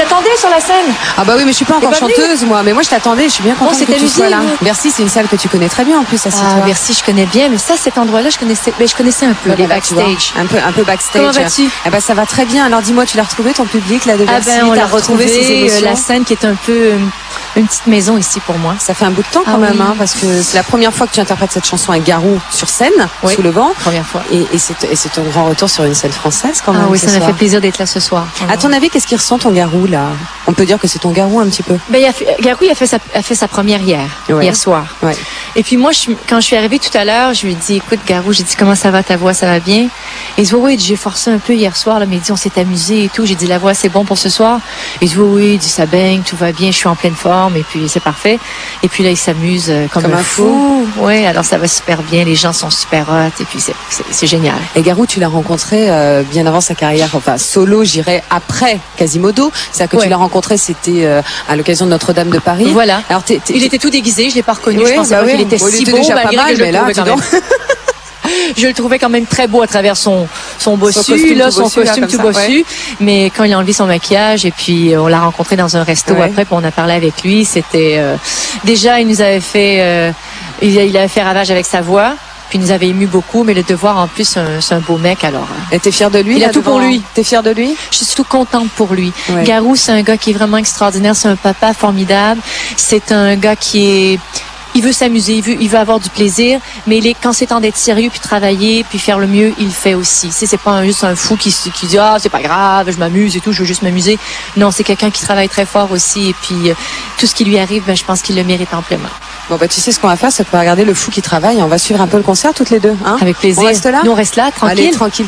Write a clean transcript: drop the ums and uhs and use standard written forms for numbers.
t'attendais sur la scène. Ah bah oui, mais je suis pas encore chanteuse, moi. Mais moi, je t'attendais. Je suis bien contente que tu sois là. Vous. Bercy, c'est une salle que tu connais très bien en plus. Bercy, je connais bien, mais ça, cet endroit-là, je connaissais un peu les backstage. Un peu backstage. Comment vas-tu? Eh ben, ça va très bien. Alors, dis-moi, tu l'as retrouvé ton public là de Bercy? On l'a retrouvé. La scène qui est un peu une petite maison ici pour moi. Ça fait un bout de temps quand même, hein, parce que c'est la première fois que tu interprètes cette chanson avec Garou sur scène, sous le vent. Première fois. Et c'est ton grand retour sur une scène française quand même. Ah oui, ça m'a fait plaisir d'être là ce soir. À ton avis, qu'est-ce qu'il ressent ton Garou là? On peut dire que c'est ton Garou un petit peu. Garou, il a fait sa première hier soir. Ouais. Et puis moi, quand je suis arrivée tout à l'heure, je lui ai dit, écoute Garou, j'ai dit comment ça va ta voix, ça va bien? Et il dit oui, j'ai forcé un peu hier soir, là, mais il dit on s'est amusé et tout. J'ai dit la voix c'est bon pour ce soir. Il dit oui, il dit ça baigne, tout va bien, je suis en pleine forme et puis c'est parfait. Et puis là il s'amuse comme un fou. Ouais, alors ça va super bien, les gens sont super hot et puis c'est génial. Et Garou, tu l'as rencontré bien avant sa carrière, enfin solo, j'irais après Quasimodo. C'est-à-dire que tu l'as rencontré, c'était à l'occasion de Notre-Dame de Paris. Voilà. Alors il était tout déguisé, je l'ai pas reconnu. Je pensais pas qu'il était si beau, déjà malgré pas mal, que je le trouvais quand même. Je le trouvais quand même très beau à travers son bossu, son costume tout bossu. Ouais. Mais quand il a enlevé son maquillage, et puis on l'a rencontré dans un resto après, puis on a parlé avec lui. C'était déjà, il nous avait fait, il avait fait ravage avec sa voix. Puis il nous avait ému beaucoup, mais le devoir en plus, c'est un beau mec alors. Et t'es fière de lui? Il a tout pour lui. T'es fière de lui? Je suis tout contente pour lui. Ouais. Garou, c'est un gars qui est vraiment extraordinaire. C'est un papa formidable. C'est un gars il veut s'amuser, il veut avoir du plaisir, mais quand c'est temps d'être sérieux, puis travailler, puis faire le mieux, il le fait aussi. C'est pas juste un fou qui dit ah c'est pas grave, je m'amuse et tout, je veux juste m'amuser. Non, c'est quelqu'un qui travaille très fort aussi, et puis tout ce qui lui arrive, je pense qu'il le mérite amplement. Bon tu sais ce qu'on va faire, c'est qu'on va regarder le fou qui travaille. On va suivre un peu le concert toutes les deux, hein? Avec plaisir. On reste là? Nous on reste là, tranquille. Allez, tranquille.